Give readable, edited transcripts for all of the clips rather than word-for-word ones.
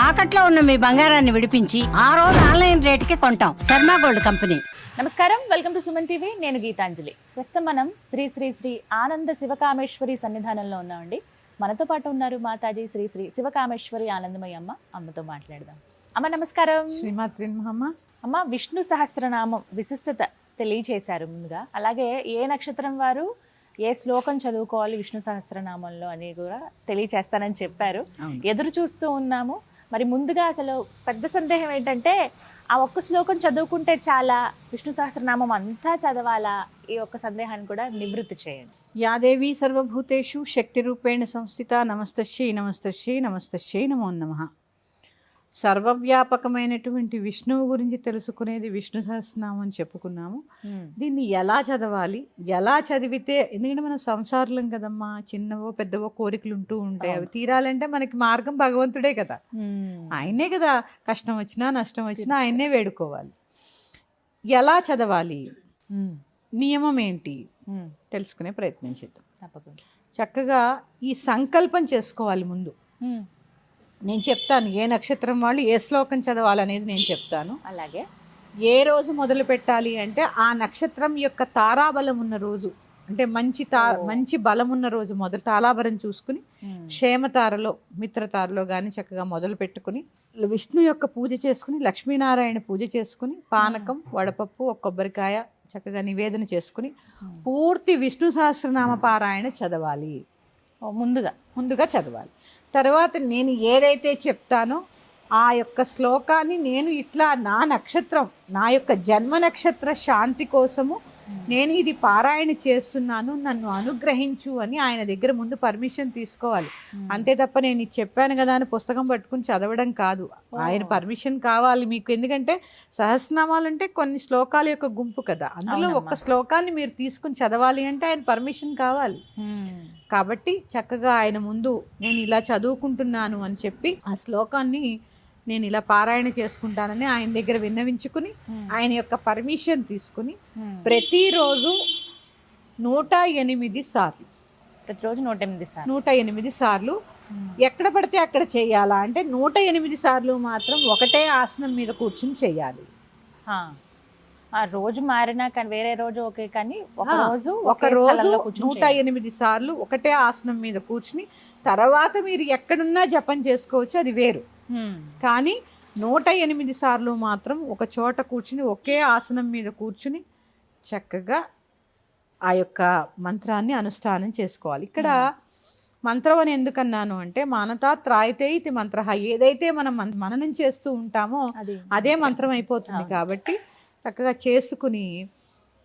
తాకట్లో ఉన్న మీ బంగారాన్ని విడిపించి ఆ రోజు ఆన్లైన్ రేటుకి కొంటాం. Sharma gold company. నమస్కారం, వెల్కమ్ టు సుమన్ టీవీ. నేను గీతాంజలి. ప్రస్తుతం మనం శ్రీ శ్రీ శ్రీ ఆనంద శివకామేశ్వరి సన్నిధానంలో ఉన్నామండి. మనతో పాటు ఉన్నారు మాతాజీ శ్రీ శ్రీ శివకామేశ్వరి ఆనందమయ్య అమ్మతో మాట్లాడదాం. అమ్మ నమస్కారం. శ్రీమాత్రి అమ్మ, విష్ణు సహస్రనామం విశిష్టత తెలియచేశారు ముందుగా. అలాగే ఏ నక్షత్రం వారు ఏ శ్లోకం చదువుకోవాలి విష్ణు సహస్రనామంలో అని కూడా తెలియచేస్తానని చెప్పారు. ఎదురు చూస్తూ ఉన్నాము. మరి ముందుగా అసలు పెద్ద సందేహం ఏంటంటే, ఆ ఒక్క శ్లోకం చదువుకుంటే చాలా, విష్ణు సహస్రనామం అంతా చదవాలా? ఈ ఒక్క సందేహాన్ని కూడా నివృత్తి చేయండి. యాదేవి సర్వభూతేషు శక్తి రూపేణ సంస్థిత. నమస్తశ్రీ నమస్తశ్రీ నమస్తశ్రీ నమో నమః. సర్వవ్యాపకమైనటువంటి విష్ణువు గురించి తెలుసుకునేది విష్ణు సహస్రనామం అని చెప్పుకున్నాము. దీన్ని ఎలా చదవాలి, ఎలా చదివితే, ఎందుకంటే మనం సంసారులం కదమ్మా, చిన్నవో పెద్దవో కోరికలు ఉంటూ ఉంటాయి. అవి తీరాలంటే మనకి మార్గం భగవంతుడే కదా, ఆయనే కదా. కష్టం వచ్చినా నష్టం వచ్చినా ఆయన్నే వేడుకోవాలి. ఎలా చదవాలి, నియమం ఏంటి తెలుసుకునే ప్రయత్నం చేద్దాం. తప్పకుండా. చక్కగా ఈ సంకల్పం చేసుకోవాలి ముందు. నేను చెప్తాను ఏ నక్షత్రం వాళ్ళు ఏ శ్లోకం చదవాలనేది నేను చెప్తాను. అలాగే ఏ రోజు మొదలు పెట్టాలి అంటే, ఆ నక్షత్రం యొక్క తారాబలం ఉన్న రోజు, అంటే మంచి బలం ఉన్న రోజు మొదలు తారాబలం చూసుకుని క్షేమతారలో మిత్రతారలో కానీ చక్కగా మొదలు పెట్టుకుని విష్ణు యొక్క పూజ చేసుకుని, లక్ష్మీనారాయణ పూజ చేసుకుని, పానకం వడపప్పు ఒక కొబ్బరికాయ చక్కగా నివేదన చేసుకుని పూర్తి విష్ణు సహస్రనామ పారాయణ చదవాలి. ముందుగా చదవాలి. తర్వాత నేను ఏదైతే చెప్తానో ఆ యొక్క శ్లోకాన్ని నేను ఇట్లా నా నక్షత్రం, నా యొక్క జన్మ నక్షత్ర శాంతి కోసము నేను ఇది పారాయణ చేస్తున్నాను, నన్ను అనుగ్రహించు అని ఆయన దగ్గర ముందు పర్మిషన్ తీసుకోవాలి. అంతే తప్ప నేను ఇది చెప్పాను కదా అని పుస్తకం పట్టుకుని చదవడం కాదు. ఆయన పర్మిషన్ కావాలి మీకు. ఎందుకంటే సహస్రనామాలు అంటే కొన్ని శ్లోకాల యొక్క గుంపు కదా, అందులో ఒక్క శ్లోకాన్ని మీరు తీసుకుని చదవాలి అంటే ఆయన పర్మిషన్ కావాలి. కాబట్టి చక్కగా ఆయన ముందు నేను ఇలా చదువుకుంటున్నాను అని చెప్పి ఆ శ్లోకాన్ని నేను ఇలా పారాయణ చేసుకుంటానని ఆయన దగ్గర విన్నవించుకుని ఆయన యొక్క పర్మిషన్ తీసుకుని ప్రతిరోజు 108 సార్లు, ప్రతిరోజు 108 సార్లు ఎక్కడ పడితే అక్కడ చేయాలా అంటే 108 సార్లు మాత్రం ఒకటే ఆసనం మీద కూర్చుని చేయాలి. ఆ రోజు మారినా కానీ వేరే రోజు ఓకే, కానీ ఒక రోజు 108 సార్లు ఒకటే ఆసనం మీద కూర్చుని, తర్వాత మీరు ఎక్కడున్నా జపం చేసుకోవచ్చు, అది వేరు. కానీ 108 సార్లు మాత్రం ఒక చోట కూర్చుని ఒకే ఆసనం మీద కూర్చుని చక్కగా ఆ యొక్క మంత్రాన్ని అనుష్ఠానం చేసుకోవాలి. ఇక్కడ మంత్రం అని ఎందుకన్నాను అంటే, మానతా త్రాయితే ఇది మంత్ర, ఏదైతే మనం మననం చేస్తూ ఉంటామో అదే మంత్రం అయిపోతుంది. కాబట్టి చక్కగా చేసుకుని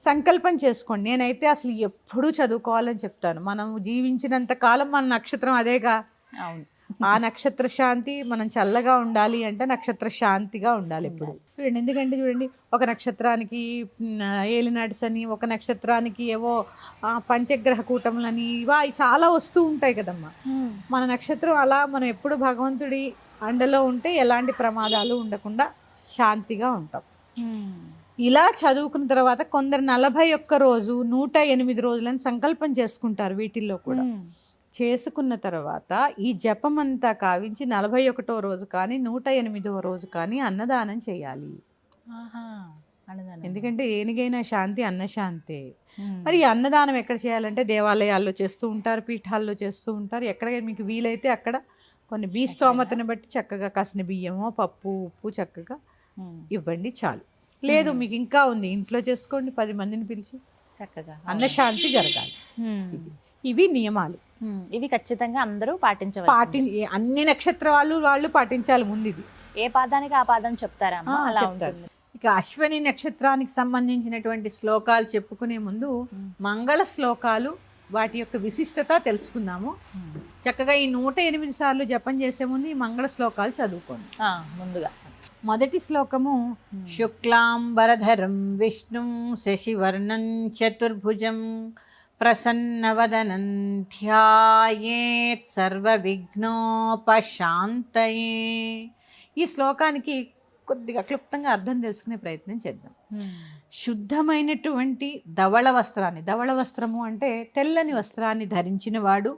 సంకల్పం చేసుకోండి. నేనైతే అసలు ఎప్పుడూ చదువుకోవాలని చెప్తాను. మనం జీవించినంత కాలం మన నక్షత్రం అదేగా. అవును. ఆ నక్షత్ర శాంతి, మనం చల్లగా ఉండాలి అంటే నక్షత్ర శాంతిగా ఉండాలి ఎప్పుడు. చూడండి, ఎందుకంటే చూడండి, ఒక నక్షత్రానికి ఏలినాటి శని, ఒక నక్షత్రానికి ఏవో పంచగ్రహ కూటములని, ఇవా చాలా వస్తూ ఉంటాయి కదమ్మా. మన నక్షత్రం అలా మనం ఎప్పుడు భగవంతుడి అండలో ఉంటే ఎలాంటి ప్రమాదాలు ఉండకుండా శాంతిగా ఉంటాం. ఇలా చదువుకున్న తర్వాత కొందరు 41 రోజు 108 రోజులని సంకల్పం చేసుకుంటారు. వీటిల్లో కూడా చేసుకున్న తర్వాత ఈ జపం అంతా కావించి 41వ రోజు కానీ 108వ రోజు కానీ అన్నదానం చేయాలి. ఎందుకంటే ఏనిగైనా శాంతి అన్నశాంతే. మరి ఈ అన్నదానం ఎక్కడ చేయాలంటే దేవాలయాల్లో చేస్తూ ఉంటారు, పీఠాల్లో చేస్తూ ఉంటారు. ఎక్కడ మీకు వీలైతే అక్కడ కొన్ని మీ స్తోమతను బట్టి చక్కగా కాసిన బియ్యమో పప్పు ఉప్పు చక్కగా ఇవ్వండి, చాలు. లేదు మీకు ఇంకా ఉంది, ఇంట్లో చేసుకోండి, 10 మందిని పిలిచి చక్కగా అన్నశాంతి జరగాలి. ఇవి నియమాలు. ఇవి ఖచ్చితంగా అందరూ పాటించవాలి. అన్ని నక్షత్రాలు వాళ్ళు పాటించాలి. ముందు ఇది ఏ పాదానికి ఆ పాదం చెప్తారా? అలా ఉంటుంది. ఇక అశ్విని నక్షత్రానికి సంబంధించినటువంటి శ్లోకాలు చెప్పుకునే ముందు మంగళ శ్లోకాలు, వాటి యొక్క విశిష్టత తెలుసుకుందాము. చక్కగా ఈ 108 సార్లు జపం చేసే ముందు ఈ మంగళ శ్లోకాలు చదువుకోండి. ముందుగా మొదటి శ్లోకము, శుక్లాంబరధరం విష్ణుం శశివర్ణం చతుర్భుజం ప్రసన్నవదనం ధ్యాయేత్ సర్వవిఘ్నోపశాంతయే. ఈ శ్లోకానికి కొద్దిగా క్లుప్తంగా అర్థం తెలుసుకునే ప్రయత్నం చేద్దాం. శుద్ధమైనటువంటి ధవళ వస్త్రాన్ని, ధవళ వస్త్రము అంటే తెల్లని వస్త్రాన్ని ధరించిన వాడు,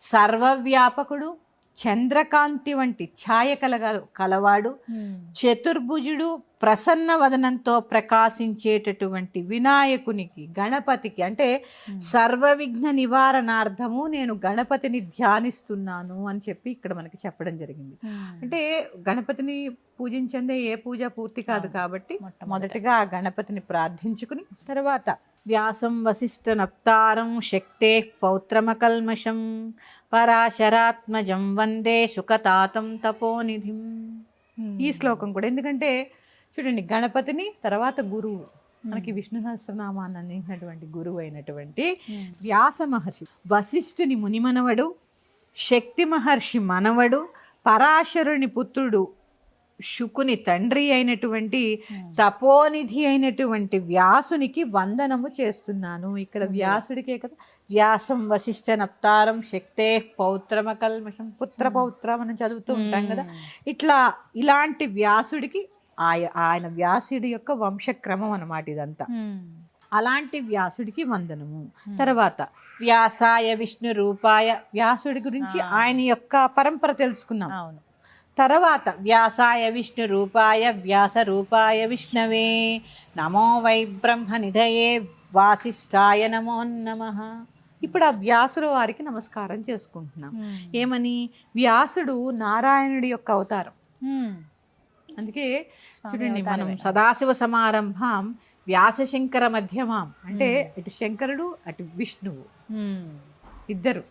సర్వవ్యాపకుడు, చంద్రకాంతి వంటి ఛాయ కలవాడు, చతుర్భుజుడు, ప్రసన్న వదనంతో ప్రకాశించేటటువంటి వినాయకునికి, గణపతికి, అంటే సర్వ విఘ్న నివారణార్థము నేను గణపతిని ధ్యానిస్తున్నాను అని చెప్పి ఇక్కడ మనకి చెప్పడం జరిగింది. అంటే గణపతిని పూజించందే ఏ పూజ పూర్తి కాదు కాబట్టి మొదటగా ఆ గణపతిని ప్రార్థించుకుని తర్వాత వ్యాసం వశిష్ఠ నప్తారం శక్తే పౌత్రమకల్మషం పరాశరాత్మజం వందే శుకతాతం తపోనిధిం. ఈ శ్లోకం కూడా ఎందుకంటే చూడండి, గణపతిని తర్వాత గురువు, మనకి విష్ణు సహస్రనామాన్ని అందించినటువంటి గురువు అయినటువంటి వ్యాస మహర్షి, వశిష్ఠుని మునిమనవడు, శక్తి మహర్షి మనవడు, పరాశరుని పుత్రుడు, శుకుని తండ్రి అయినటువంటి తపోనిధి అయినటువంటి వ్యాసునికి వందనము చేస్తున్నాను. ఇక్కడ వ్యాసుడికే కదా, వ్యాసం వశిష్ఠ నప్తారం శక్తే పౌత్రమకల్మషం, పుత్ర పౌత్ర మనం చదువుతూ ఉంటాం కదా. ఇలాంటి వ్యాసుడికి ఆయన వ్యాసుడి యొక్క వంశక్రమం అన్నమాట ఇదంతా. అలాంటి వ్యాసుడికి వందనము. తర్వాత వ్యాసాయ విష్ణు రూపాయ, వ్యాసుడి గురించి ఆయన యొక్క పరంపర తెలుసుకున్నాం. తర్వాత వ్యాసాయ విష్ణు రూపాయ వ్యాస రూపాయ విష్ణవే నమో వై బ్రహ్మ నిధయే వాసిష్ఠాయ నమో నమః. ఇప్పుడు ఆ వ్యాసుడు వారికి నమస్కారం చేసుకుంటున్నాం. ఏమని? వ్యాసుడు నారాయణుడి యొక్క అవతారం. అందుకే చూడండి, మనం సదాశివ సమారంభం వ్యాసశంకర మధ్యమాం, అంటే ఇటు శంకరుడు అటు విష్ణువు ఇద్దరు.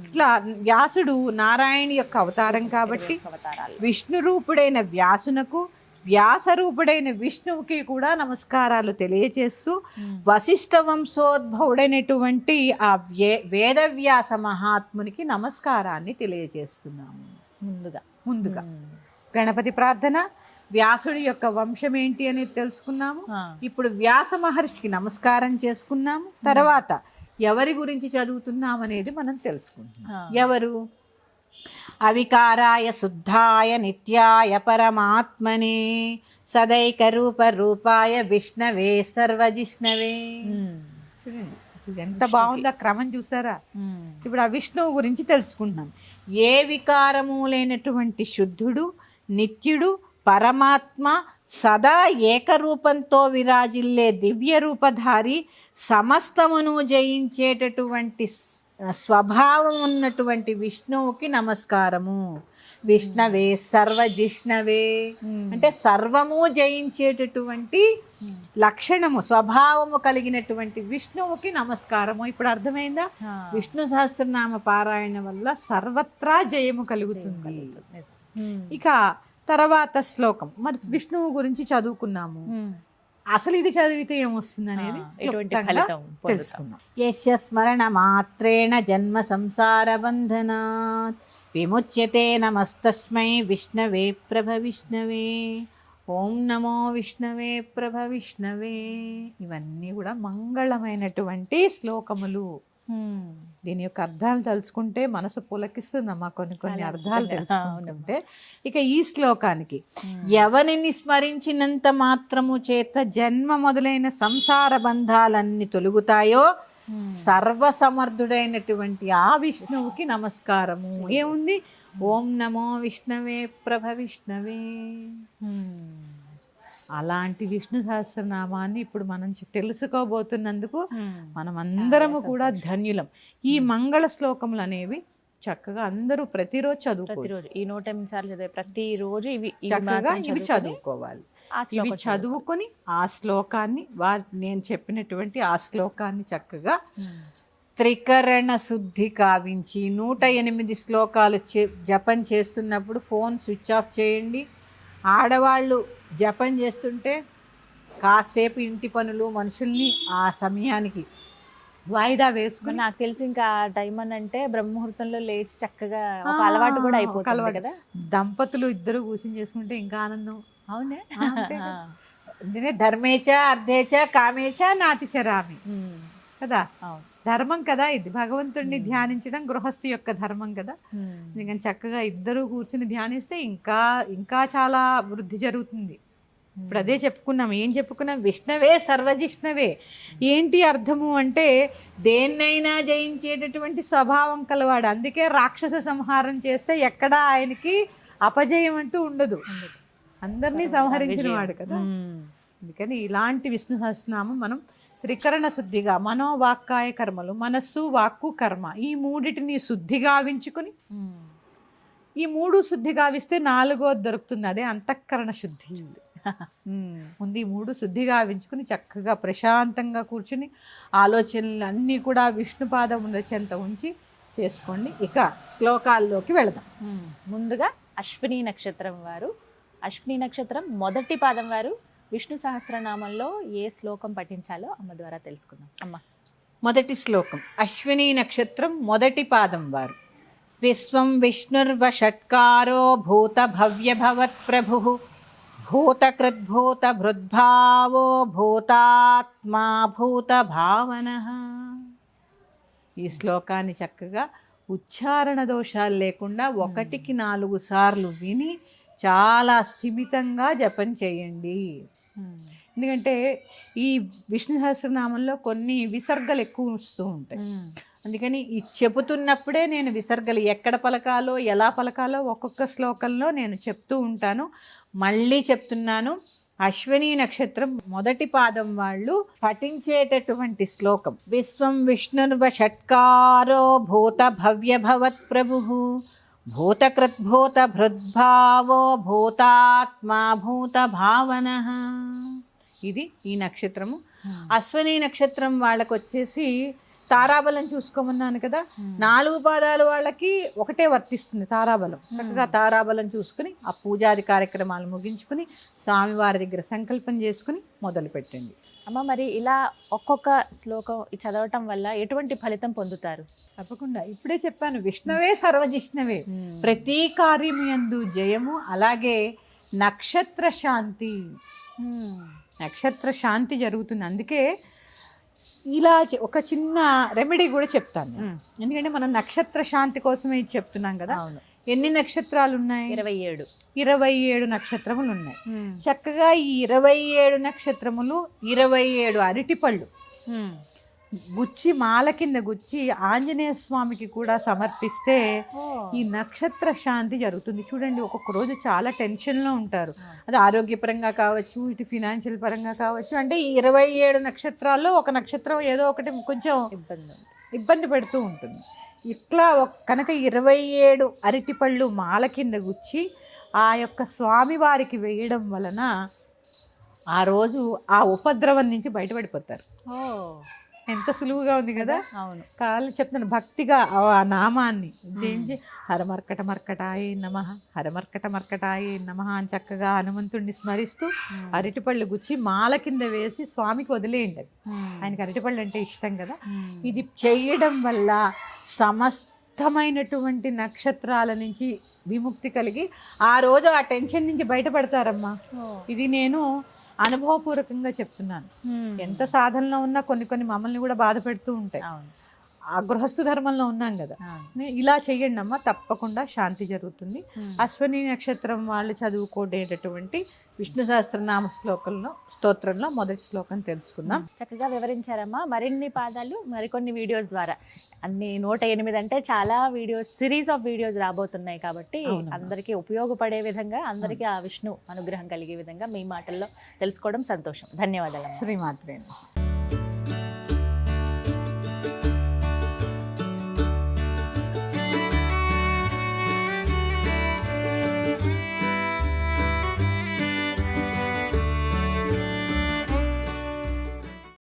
ఇట్లా వ్యాసుడు నారాయణ యొక్క అవతారం కాబట్టి విష్ణు రూపుడైన వ్యాసునకు, వ్యాస రూపుడైన విష్ణువుకి కూడా నమస్కారాలు తెలియజేస్తూ వశిష్ఠ వంశోద్భవుడైనటువంటి ఆ వేదవ్యాస మహాత్మునికి నమస్కారాన్ని తెలియజేస్తున్నాము. ముందుగా గణపతి ప్రార్థన, వ్యాసుడి యొక్క వంశం ఏంటి అనేది తెలుసుకున్నాము. ఇప్పుడు వ్యాస మహర్షికి నమస్కారం చేసుకున్నాము. తర్వాత ఎవరి గురించి చదువుతున్నాం అనేది మనం తెలుసుకుంటున్నాం. ఎవరు? అవికారాయ శుద్ధాయ నిత్యాయ పరమాత్మనే సదైక రూపాయ విష్ణవే సర్వజిష్ణవే. ఎంత బాగుందో క్రమం, చూసారా? ఇప్పుడు ఆ విష్ణువు గురించి తెలుసుకుంటున్నాం. ఏ వికారము లేనటువంటి శుద్ధుడు, నిత్యుడు, పరమాత్మ, సదా ఏకరూపంతో విరాజిల్లే దివ్య రూపధారి, సమస్తమును జయించేటటువంటి స్వభావం ఉన్నటువంటి విష్ణువుకి నమస్కారము. విష్ణవే సర్వజిష్ణవే, అంటే సర్వము జయించేటటువంటి లక్షణము, స్వభావము కలిగినటువంటి విష్ణువుకి నమస్కారము. ఇప్పుడు అర్థమైందా? విష్ణు సహస్రనామ పారాయణ వల్ల సర్వత్రా జయము కలుగుతుంది. ఇక తర్వాత శ్లోకం, మరి విష్ణువు గురించి చదువుకున్నాము. అసలు ఇది చదివితే ఏమొస్తుంది అనేది తెలుసుకుందాం. యస్య స్మరణ మాత్రేణ జన్మ సంసార బంధనాత్ విముచ్యతే నమస్తస్మై విష్ణవే ప్రభ విష్ణవే. ఓం నమో విష్ణవే ప్రభ విష్ణవే. ఇవన్నీ కూడా మంగళమైనటువంటి శ్లోకములు. దీని యొక్క అర్థాలు తెలుసుకుంటే మనసు పులకిస్తుందమ్మా, కొన్ని అర్థాలు తెలుసుకుంటుంటే. ఇక ఈ శ్లోకానికి, ఎవరిని స్మరించినంత మాత్రము చేత జన్మ మొదలైన సంసార బంధాలన్నీ తొలుగుతాయో సర్వసమర్థుడైనటువంటి ఆ విష్ణువుకి నమస్కారము. ఏముంది? ఓం నమో విష్ణవే ప్రభ విష్ణవే. అలాంటి విష్ణు సహస్రనామాన్ని ఇప్పుడు మనం తెలుసుకోబోతున్నందుకు మనం అందరము కూడా ధన్యులం. ఈ మంగళ శ్లోకములు అనేవి చక్కగా అందరూ ప్రతిరోజు చదువుకోవాలి. ఈ 108 సార్లు చదివే ప్రతిరోజు ఇవి చదువుకోవాలి. ఇవి చదువుకొని ఆ శ్లోకాన్ని, నేను చెప్పినటువంటి ఆ శ్లోకాన్ని చక్కగా త్రికరణ శుద్ధి కావించి 108 శ్లోకాలు జపం చేస్తున్నప్పుడు ఫోన్ స్విచ్ ఆఫ్ చేయండి. ఆడవాళ్ళు జపం చేస్తుంటే కాసేపు ఇంటి పనులు, మనుషుల్ని ఆ సమయానికి వాయిదా వేసుకుని, నాకు తెలిసి ఇంకా టైం అని అంటే బ్రహ్మముహూర్తంలో లేచి చక్కగా ఒక అలవాటు కూడా అయిపోతుంది కదా. దంపతులు ఇద్దరు కూర్చొని చేసుకుంటే ఇంకా ఆనందం. అవునే, ధర్మేచ అర్థేచ కామేచ నాతిచరామి కదా. ధర్మం కదా ఇది, భగవంతుడిని ధ్యానించడం గృహస్థు యొక్క ధర్మం కదా. ఎందుకని చక్కగా ఇద్దరు కూర్చుని ధ్యానిస్తే ఇంకా ఇంకా చాలా వృద్ధి జరుగుతుంది. ఇప్పుడు అదే చెప్పుకున్నాం. ఏం చెప్పుకున్నాం? విష్ణవే సర్వజిష్ణవే. ఏంటి అర్థము అంటే దేన్నైనా జయించేటటువంటి స్వభావం కలవాడు. అందుకే రాక్షస సంహారం చేస్తే ఎక్కడా ఆయనకి అపజయం అంటూ ఉండదు, అందరినీ సంహరించిన వాడు కదా. అందుకని ఇలాంటి విష్ణు సహస్రనామం మనం త్రికరణ శుద్ధిగా మనోవాక్కాయ కర్మలు, మనస్సు వాక్కు కర్మ, ఈ మూడిటిని శుద్ధి గావించుకుని, ఈ మూడు శుద్ధి గావిస్తే నాలుగోది దొరుకుతుంది, అదే అంతఃకరణ శుద్ధి. ముందు ఈ మూడు శుద్ధి గావించుకుని చక్కగా ప్రశాంతంగా కూర్చుని ఆలోచనలు అన్నీ కూడా విష్ణుపాదముల చెంత ఉంచి చేసుకోండి. ఇక శ్లోకాల్లోకి వెళదాం. ముందుగా అశ్విని నక్షత్రం వారు, అశ్విని నక్షత్రం మొదటి పాదం వారు విష్ణు సహస్రనామంలో ఏ శ్లోకం పఠించాలో అమ్మ ద్వారా తెలుసుకుందాం. అమ్మ మొదటి శ్లోకం. అశ్విని నక్షత్రం మొదటి పాదం వారు. విశ్వం విష్ణుర్వషట్కారో భూత భవ్య భవత్ ప్రభు భూతకృద్భూత భృద్భావో భూతాత్మా భూత భావన. ఈ శ్లోకాన్ని చక్కగా ఉచ్చారణ దోషాలు లేకుండా 1కి 4 సార్లు విని చాలా స్థిమితంగా జపం చేయండి. ఎందుకంటే ఈ విష్ణు సహస్రనామంలో కొన్ని విసర్గలు ఎక్కువ వస్తూ ఉంటాయి. అందుకని ఈ చెబుతున్నప్పుడే నేను విసర్గలు ఎక్కడ పలకాలో ఎలా పలకాలో ఒక్కొక్క శ్లోకంలో నేను చెప్తూ ఉంటాను. మళ్ళీ చెప్తున్నాను, అశ్విని నక్షత్రం మొదటి పాదం వాళ్ళు పఠించేటటువంటి శ్లోకం విశ్వం విష్ణుర్వషట్కారో భూత భవ్య భవత్ ప్రభు భూతకృద్భూత భృద్భావో భూతాత్మా భూత భావన. ఇది ఈ నక్షత్రము. అశ్విని నక్షత్రం వాళ్ళకు వచ్చేసి తారాబలం చూసుకోమన్నాను కదా, 4 పాదాలు వాళ్ళకి ఒకటే వర్తిస్తుంది తారాబలం. చక్కగా తారాబలం చూసుకుని ఆ పూజాది కార్యక్రమాలు ముగించుకుని స్వామివారి దగ్గర సంకల్పం చేసుకుని మొదలు పెట్టండి. అమ్మ మరి ఇలా ఒక్కొక్క శ్లోకం చదవటం వల్ల ఎటువంటి ఫలితం పొందుతారు? తప్పకుండా ఇప్పుడే చెప్పాను, విష్ణవే సర్వజిష్ణవే. ప్రతి కార్యముయందు జయము, అలాగే నక్షత్ర శాంతి, నక్షత్ర శాంతి జరుగుతుంది. అందుకే ఇలా ఒక చిన్న రెమెడీ కూడా చెప్తాను. ఎందుకంటే మనం నక్షత్ర శాంతి కోసమే ఇది చెప్తున్నాం కదా. ఎన్ని నక్షత్రాలు ఉన్నాయి? 27 నక్షత్రములు ఉన్నాయి. చక్కగా ఈ 27 నక్షత్రములు 27 అరటిపళ్ళు గుచ్చి మాల కింద గుచ్చి ఆంజనేయ స్వామికి కూడా సమర్పిస్తే ఈ నక్షత్ర శాంతి జరుగుతుంది. చూడండి, ఒక్కొక్క రోజు చాలా టెన్షన్లో ఉంటారు, అది ఆరోగ్యపరంగా కావచ్చు, ఇటు ఫినాన్షియల్ పరంగా కావచ్చు. అంటే ఈ 27 నక్షత్రాల్లో ఒక నక్షత్రం ఏదో ఒకటి కొంచెం ఇబ్బంది పెడుతూ ఉంటుంది. ఇట్లా కనుక 27 అరటిపళ్ళు మాల కింద గుచ్చి ఆ యొక్క స్వామివారికి వేయడం వలన ఆ రోజు ఆ ఉపద్రవం నుంచి బయటపడిపోతారు. ఎంత సులువుగా ఉంది కదా. అవును, కాళ్ళు చెప్తాను భక్తిగా ఆ నామాన్ని జయించి హరమర్కట మర్కటాయే నమః, హరమర్కట మర్కటాయే నమః అని చక్కగా హనుమంతుడిని స్మరిస్తూ అరటిపళ్ళు గుచ్చి మాల కింద వేసి స్వామికి వదిలేయండి. ఆయనకి అరటిపళ్ళు అంటే ఇష్టం కదా. ఇది చేయడం వల్ల సమస్తమైనటువంటి నక్షత్రాల నుంచి విముక్తి కలిగి ఆ రోజు ఆ టెన్షన్ నుంచి బయటపడతారమ్మా. ఇది నేను అనుభవపూర్వకంగా చెప్తున్నాను. ఎంత సాధనలో ఉన్నా కొన్ని మమ్మల్ని కూడా బాధ పెడుతూ ఉంటాయి. ఆ గృహస్థు ధర్మంలో ఉన్నాం కదా. ఇలా చెయ్యండి అమ్మా, తప్పకుండా శాంతి జరుగుతుంది. అశ్విని నక్షత్రం వాళ్ళు చదువుకోనేటటువంటి విష్ణు సహస్రనామ స్తోత్రంలో మొదటి శ్లోకం తెలుసుకుందాం. చక్కగా వివరించారమ్మా. మరిన్ని పాదాలు మరికొన్ని వీడియోస్ ద్వారా, అన్ని 108 అంటే చాలా వీడియోస్, సిరీస్ ఆఫ్ వీడియోస్ రాబోతున్నాయి కాబట్టి అందరికీ ఉపయోగపడే విధంగా, అందరికీ ఆ విష్ణు అనుగ్రహం కలిగే విధంగా మీ మాటల్లో తెలుసుకోవడం సంతోషం. ధన్యవాదాలు. శ్రీమాత్రే.